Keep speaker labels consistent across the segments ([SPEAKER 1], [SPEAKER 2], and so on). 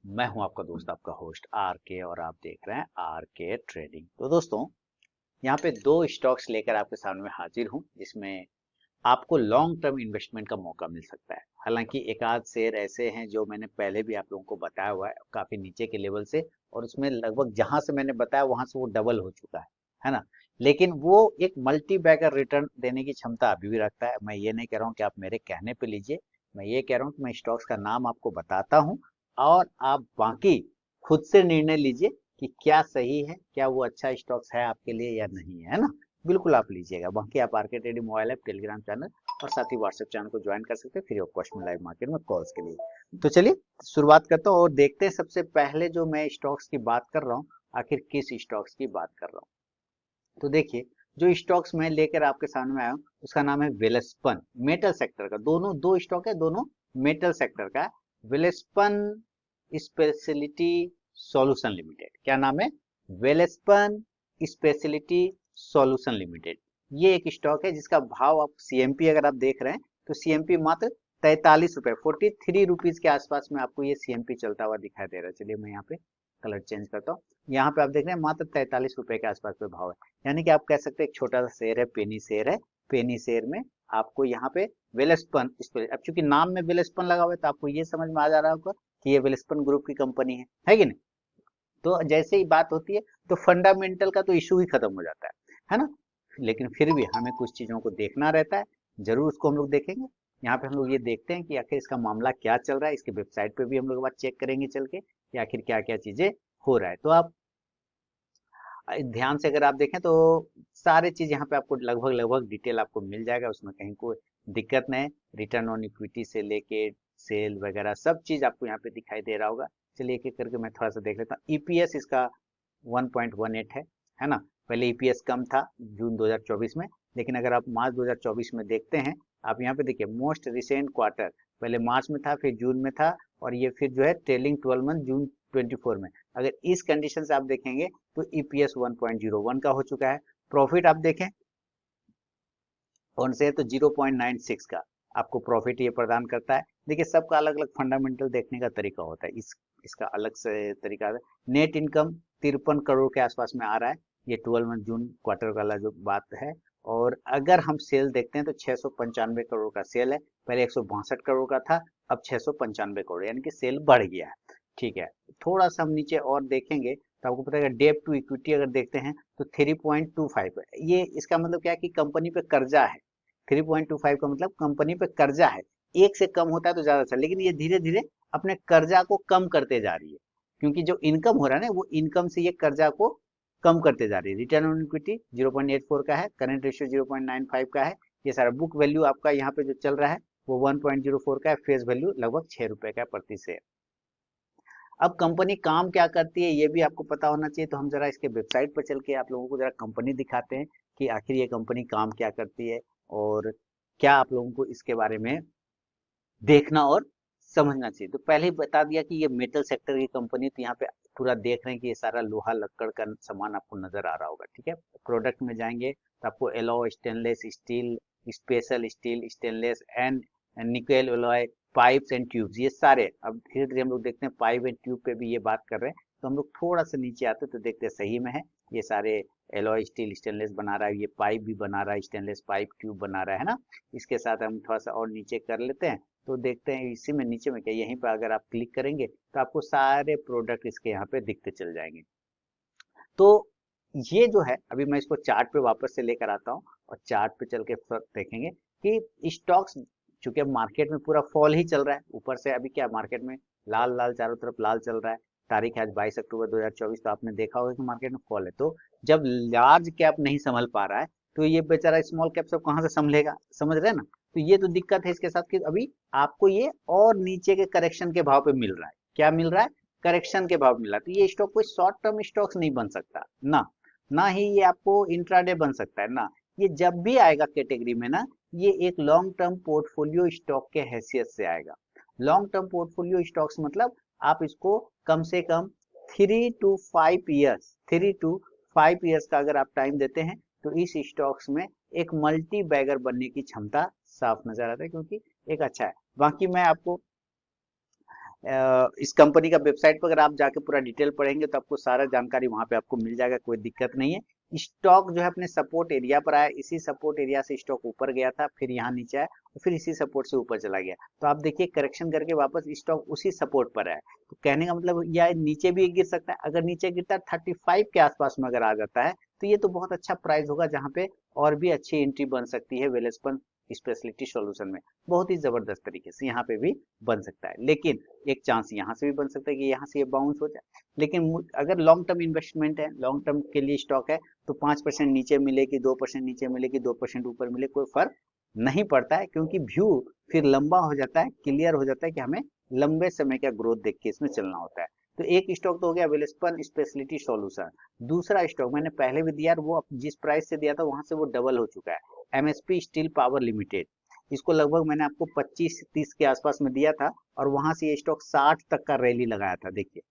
[SPEAKER 1] मैं हूं आपका दोस्त आपका होस्ट आर के और आप देख रहे हैं आर के ट्रेडिंग। तो दोस्तों, यहाँ पे दो स्टॉक्स लेकर आपके सामने हाजिर हूं जिसमें आपको लॉन्ग टर्म इन्वेस्टमेंट का मौका मिल सकता है। हालांकि एक आध शेयर ऐसे हैं जो मैंने पहले भी आप लोगों को बताया हुआ है काफी नीचे के लेवल से, और उसमें लगभग जहां से मैंने बताया वहां से वो डबल हो चुका है ना। लेकिन वो एक मल्टी बैगर रिटर्न देने की क्षमता अभी भी रखता है। मैं ये नहीं कह रहा हूँ कि आप मेरे कहने पे लीजिए, मैं ये कह रहा हूँ कि मैं स्टॉक्स का नाम आपको बताता हूँ और आप बाकी खुद से निर्णय लीजिए कि क्या सही है, क्या वो अच्छा स्टॉक्स है आपके लिए या नहीं है ना। बिल्कुल आप लीजिएगा। बाकी आप आर के trading mobile app, Telegram channel और साथ ही व्हाट्सएप चैनल को ज्वाइन कर सकते हैं फ्री ऑफ कॉस्ट में लाइव मार्केट में कॉल्स के लिए। तो चलिए शुरुआत करता हूँ और देखते हैं सबसे पहले जो मैं स्टॉक्स की बात कर रहा हूँ आखिर किस स्टॉक्स की बात कर रहा हूँ। तो देखिए, जो स्टॉक्स मैं लेकर आपके सामने आया हूँ उसका नाम है वेलस्पन। मेटल सेक्टर का, दोनों दो स्टॉक है, दोनों मेटल सेक्टर का है। Welspun speciality solution limited. क्या नाम है? Welspun speciality solution limited. ये एक स्टॉक है जिसका भाव आप सीएमपी अगर आप देख रहे हैं तो सीएमपी मात्र 43 रुपए 43 रुपीज के आसपास में आपको ये सीएमपी चलता हुआ दिखाई दे रहा है। चलिए मैं यहाँ पे कलर चेंज करता हूँ। यहाँ पे आप देख रहे हैं मात्र 43 रुपए के आसपास में भाव है। यानी कि आप कह सकते हैं एक छोटा सा शेयर है, पेनी शेयर है। पेनी शेयर में आपको यहाँ पे वेलस्पन, अब चूंकि नाम में वेलस्पन लगा हुआ है तो आपको ये समझ में आ जा रहा होगा कि ये वेलस्पन ग्रुप की कंपनी है कि नहीं। तो जैसे ही बात होती है तो फंडामेंटल का तो इशू ही खत्म हो जाता है ना। लेकिन फिर भी हमें कुछ चीजों को देखना रहता है, जरूर उसको हम लोग देखेंगे। यहाँ पे हम लोग ये देखते हैं कि आखिर इसका मामला क्या चल रहा है। इसके वेबसाइट पे भी हम लोग बात चेक करेंगे चल के कि आखिर क्या क्या चीजें हो रहा है। तो आप ध्यान से अगर आप देखें तो सारे चीज यहाँ पे आपको लगभग लगभग डिटेल आपको मिल जाएगा, उसमें कहीं कोई दिक्कत नहीं। रिटर्न ऑन इक्विटी से लेके सेल वगैरह सब चीज आपको यहाँ पे दिखाई दे रहा होगा। चलिए एक एक करके मैं थोड़ा सा देख लेता हूँ। ईपीएस इसका 1.18 है ना। पहले ईपीएस कम था जून 2024 में, लेकिन अगर आप मार्च 2024 में देखते हैं, आप यहाँ पे देखिए मोस्ट रिसेंट क्वार्टर पहले मार्च में था, फिर जून में था, और ये फिर जो है ट्रेलिंग 12 मंथ जून 24 में। अगर इस कंडीशन से आप देखेंगे तो ईपीएस 1.01 का हो चुका है। प्रॉफिट आप देखें ऑन शेयर तो 0.96 का आपको प्रॉफिट ये प्रदान करता है। देखिए सबका अलग अलग फंडामेंटल देखने का तरीका होता है, इसका अलग से तरीका है। नेट इनकम 53 करोड़ के आसपास में आ रहा है, ये 12 मंथ जून क्वार्टर वाला जो बात है। और अगर हम सेल देखते हैं तो 695 करोड़ का सेल है, पहले 162 करोड़ का था, अब 695 करोड़, यानी कि सेल बढ़ गया है। ठीक है, थोड़ा सा हम नीचे और देखेंगे तो आपको पता है डेब्ट टू इक्विटी अगर देखते हैं तो 3.25 है। ये इसका मतलब क्या है कि कंपनी पे कर्जा है। 3.25 का मतलब कंपनी पे कर्जा है। एक से कम होता है तो ज्यादा अच्छा, लेकिन ये धीरे धीरे अपने कर्जा को कम करते जा रही है, क्योंकि जो इनकम हो रहा है ना वो इनकम से ये कर्जा को कम करते जा रही है। रिटर्न ऑन इक्विटी 0.84 का है, करंट रेशियो 0.95 का है। ये सारा बुक वैल्यू आपका यहाँ पे जो चल रहा है वो 1.04 का है, फेस वैल्यू लगभग 6 रुपए का प्रति शेयर। अब कंपनी काम क्या करती है ये भी आपको पता होना चाहिए, तो हम जरा इसके वेबसाइट पर चल के आप लोगों को जरा कंपनी दिखाते हैं कि आखिर ये कंपनी काम क्या करती है और क्या आप लोगों को इसके बारे में देखना और समझना चाहिए। तो पहले ही बता दिया कि ये मेटल सेक्टर की कंपनी, तो यहाँ पे पूरा देख रहे हैं कि ये सारा लोहा लक्कड़ का सामान आपको नजर आ रहा होगा। ठीक है, प्रोडक्ट में जाएंगे तो आपको alloy, stainless steel, special steel, stainless and nickel alloy, pipes and tubes, ये सारे। अब धीरे धीरे हम लोग देखते हैं पाइप एंड ट्यूब पे भी ये बात कर रहे हैं, तो हम लोग थोड़ा सा नीचे आते हैं तो देखते हैं सही में है। ये सारे एलॉय स्टील स्टेनलेस बना रहा है, ये पाइप भी बना रहा है, स्टेनलेस पाइप ट्यूब बना रहा है ना। इसके साथ हम थोड़ा सा और नीचे कर लेते हैं तो देखते हैं इसी में नीचे में क्या, यहीं पर अगर आप क्लिक करेंगे तो आपको सारे प्रोडक्ट इसके यहाँ पे दिखते चल जाएंगे। तो ये जो है, अभी मैं इसको चार्ट पे वापस से लेकर आता हूँ और चार्ट पे चल के देखेंगे कि स्टॉक्स, चूंकि अब मार्केट में पूरा फॉल ही चल रहा है, ऊपर से अभी क्या मार्केट में लाल लाल चारों तरफ लाल चल रहा है। तारीख है आज 22 अक्टूबर 2024, तो आपने देखा होगा कि मार्केट में फॉल है। तो जब लार्ज कैप नहीं संभल पा रहा है तो ये बेचारा स्मॉल कैप सब कहाँ से संभलेगा, समझ रहे हैं ना। तो ये तो दिक्कत है इसके साथ कि अभी आपको ये और नीचे के करेक्शन के भाव पे मिल रहा है। क्या मिल रहा है? करेक्शन के भाव मिल रहा है। तो ये स्टॉक कोई शॉर्ट टर्म स्टॉक्स नहीं बन सकता ना, ना ही ये आपको इंट्राडे बन सकता है ना। ये जब भी आएगा कैटेगरी में ना, ये एक लॉन्ग टर्म पोर्टफोलियो स्टॉक के हैसियत से आएगा। लॉन्ग टर्म पोर्टफोलियो स्टॉक्स मतलब आप इसको कम से कम 3 to 5 ईयर्स का अगर आप टाइम देते हैं तो इस स्टॉक्स में एक मल्टी बैगर बनने की क्षमता साफ नजर आता है, क्योंकि एक अच्छा है। बाकी मैं आपको इस कंपनी का वेबसाइट पर अगर आप जाके पूरा डिटेल पढ़ेंगे तो आपको सारा जानकारी वहां पे आपको मिल जाएगा, कोई दिक्कत नहीं है। स्टॉक जो है अपने सपोर्ट एरिया पर आया, इसी सपोर्ट एरिया से स्टॉक ऊपर गया था, फिर यहाँ नीचे आया और फिर इसी सपोर्ट से ऊपर चला गया। तो आप देखिए करेक्शन करके वापस स्टॉक उसी सपोर्ट पर आया। तो कहने का मतलब या नीचे भी गिर सकता है, अगर नीचे गिरता है 35 के आसपास में अगर आ जाता है तो ये तो बहुत अच्छा प्राइस होगा, जहां पे और भी अच्छी एंट्री बन सकती है वेलस्पन स्पेशलिटी सॉल्यूशन में। बहुत ही जबरदस्त तरीके से यहाँ पे भी बन सकता है, लेकिन एक चांस यहाँ से भी बन सकता है कि यहाँ से ये बाउंस हो जाए। लेकिन अगर लॉन्ग टर्म इन्वेस्टमेंट है, लॉन्ग टर्म के लिए स्टॉक है, तो 5% नीचे मिले कि 2% नीचे मिले कि 2% ऊपर मिले, कोई फर्क नहीं पड़ता है, क्योंकि व्यू फिर लंबा हो जाता है, क्लियर हो जाता है कि हमें लंबे समय का ग्रोथ देख के इसमें चलना होता है। तो एक स्टॉक तो हो गया वेलस्पन स्पेशलिटी सॉल्यूशन। दूसरा स्टॉक मैंने पहले भी दिया, वो जिस प्राइस से दिया था वहां से वो डबल हो चुका है, एमएसपी स्टील पावर लिमिटेड। इसको लगभग मैंने आपको 25-30 के आसपास में दिया था और वहां से ये स्टॉक 60 तक का रैली लगाया था, देखिए।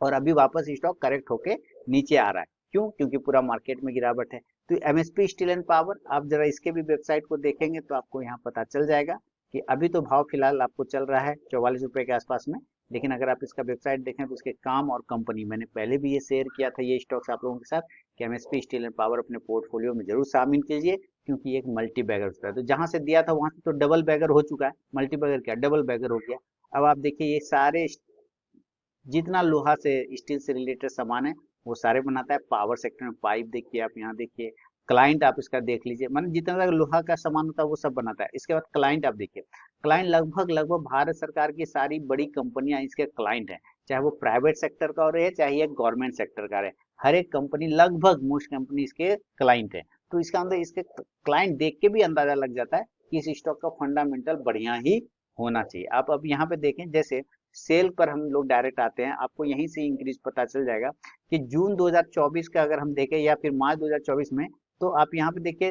[SPEAKER 1] और अभी वापस स्टॉक करेक्ट होके नीचे आ रहा है, क्यों? क्योंकि पूरा मार्केट में गिरावट है। तो एमएसपी स्टील एंड पावर, आप जरा इसके भी वेबसाइट को देखेंगे तो आपको यहाँ पता चल जाएगा कि अभी तो भाव फिलहाल आपको चल रहा है 44 रुपए के आसपास में, लेकिन अगर आप इसका वेबसाइट देखें तो उसके काम और कंपनी, मैंने पहले भी ये शेयर किया था ये स्टॉक्स आप लोगों के साथ कि एमएसपी स्टील एंड पावर अपने पोर्टफोलियो में जरूर शामिल कीजिए, क्योंकि ये एक मल्टी बैगर होता है। तो जहां से दिया था वहां से तो डबल बैगर हो चुका है, मल्टी बैगर क्या डबल बैगर हो गया। अब आप देखिए ये सारे जितना लोहा से स्टील से रिलेटेड सामान है वो सारे बनाता है। पावर सेक्टर में पाइप देखिए, आप यहाँ देखिए क्लाइंट, आप इसका देख लीजिए, मतलब जितना तक लोहा का सामान होता है वो सब बनाता है। इसके बाद क्लाइंट आप देखिए, क्लाइंट लगभग लगभग भारत सरकार की सारी बड़ी कंपनियां इसके क्लाइंट हैं, चाहे वो प्राइवेट सेक्टर का रहे चाहे ये गवर्नमेंट सेक्टर का रहे, हर एक कंपनी लगभग मोस्ट कंपनी इसके क्लाइंट है। तो इसका अंदर इसके क्लाइंट देख के भी अंदाजा लग जाता है कि इस स्टॉक का फंडामेंटल बढ़िया ही होना चाहिए। आप अब यहाँ पे देखें, जैसे सेल पर हम लोग डायरेक्ट आते हैं, आपको यहीं से इंक्रीज पता चल जाएगा कि जून 2024 का अगर हम देखें या फिर मार्च 2024 में, तो आप यहाँ पे देखिए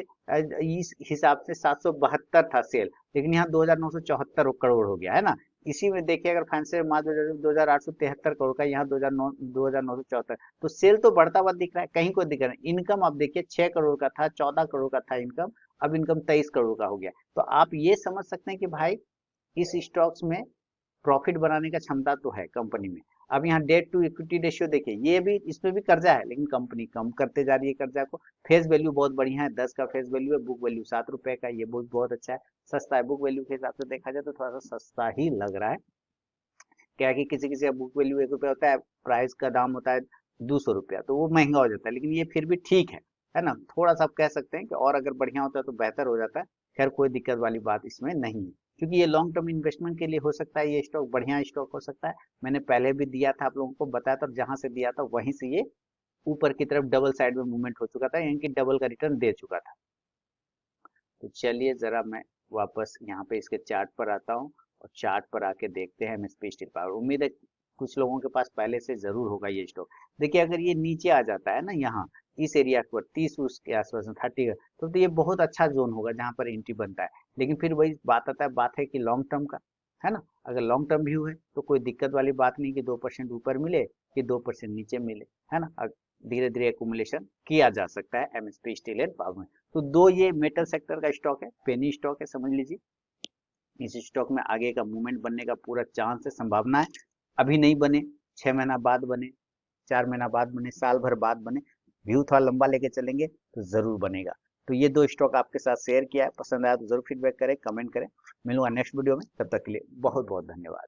[SPEAKER 1] इस हिसाब से 772 था सेल, लेकिन यहाँ 2974 करोड़ हो गया है ना। इसी में देखिए अगर फाइनेंशियल मार्च 2873 करोड़ का, यहाँ 2974, तो सेल तो बढ़ता हुआ दिख रहा है, कहीं कोई दिख रहा है। इनकम आप देखिए 6 करोड़ का था, 14 करोड़ का था इनकम, अब इनकम 23 करोड़ का हो गया। तो आप ये समझ सकते हैं कि भाई इस स्टॉक्स में प्रॉफिट बनाने का क्षमता तो है कंपनी में। अब यहाँ डेट टू इक्विटी रेशियो देखिए, ये भी इसमें भी कर्जा है, लेकिन कंपनी कम करते जा रही है कर्जा को। फेस वैल्यू बहुत बढ़िया है, 10 का फेस वैल्यू है, बुक वैल्यू 7 रुपए का, ये बहुत अच्छा है, सस्ता है। बुक वैल्यू के हिसाब से देखा जाए तो थोड़ा सा सस्ता ही लग रहा है। क्या है कि किसी किसी का बुक वैल्यू 1 रुपया होता है, प्राइस का दाम होता है 200 रुपया, तो वो महंगा हो जाता है, लेकिन ये फिर भी ठीक है ना। थोड़ा सा आप कह सकते हैं कि और अगर बढ़िया होता है तो बेहतर हो जाता है। खैर कोई दिक्कत वाली बात इसमें नहीं है, क्योंकि ये लॉन्ग टर्म इन्वेस्टमेंट के लिए हो सकता है, ये स्टॉक बढ़िया स्टॉक हो सकता है। मैंने पहले भी दिया था आप लोगों को, बताया था, जहां से दिया था वहीं से ये ऊपर की तरफ डबल साइड में मूवमेंट हो चुका था, यानी कि डबल का रिटर्न दे चुका था। तो चलिए जरा मैं वापस यहाँ पे इसके चार्ट पर आता हूँ और चार्ट पर आके देखते हैं एमएसपी स्टील पावर। उम्मीद है कुछ लोगों के पास पहले से जरूर होगा ये स्टॉक। देखिए अगर ये नीचे आ जाता है ना, यहाँ इस एरिया पर 30 उसके आसपास में 30 तो ये बहुत अच्छा जोन होगा जहाँ पर एंट्री बनता है। लेकिन फिर वही बात आता है, बात है कि लॉन्ग टर्म का, है ना। अगर लॉन्ग टर्म व्यू है तो कोई दिक्कत वाली बात नहीं कि 2% ऊपर मिले कि 2% नीचे मिले, है ना। धीरे धीरे एकुमुलेशन किया जा सकता है एमएसपी स्टील एंड पावर में। तो दो ये मेटल सेक्टर का स्टॉक है, पेनी स्टॉक है, समझ लीजिए। इस स्टॉक में आगे का मूवमेंट बनने का पूरा चांस है, संभावना है। अभी नहीं बने, 6 महीना बाद बने, 4 महीना बाद बने, साल भर बाद बने, व्यू थोड़ा लंबा लेके चलेंगे तो जरूर बनेगा। तो ये दो स्टॉक आपके साथ शेयर किया है, पसंद आया तो जरूर फीडबैक करें, कमेंट करें। मिलूंगा नेक्स्ट वीडियो में, तब तक के लिए बहुत बहुत धन्यवाद।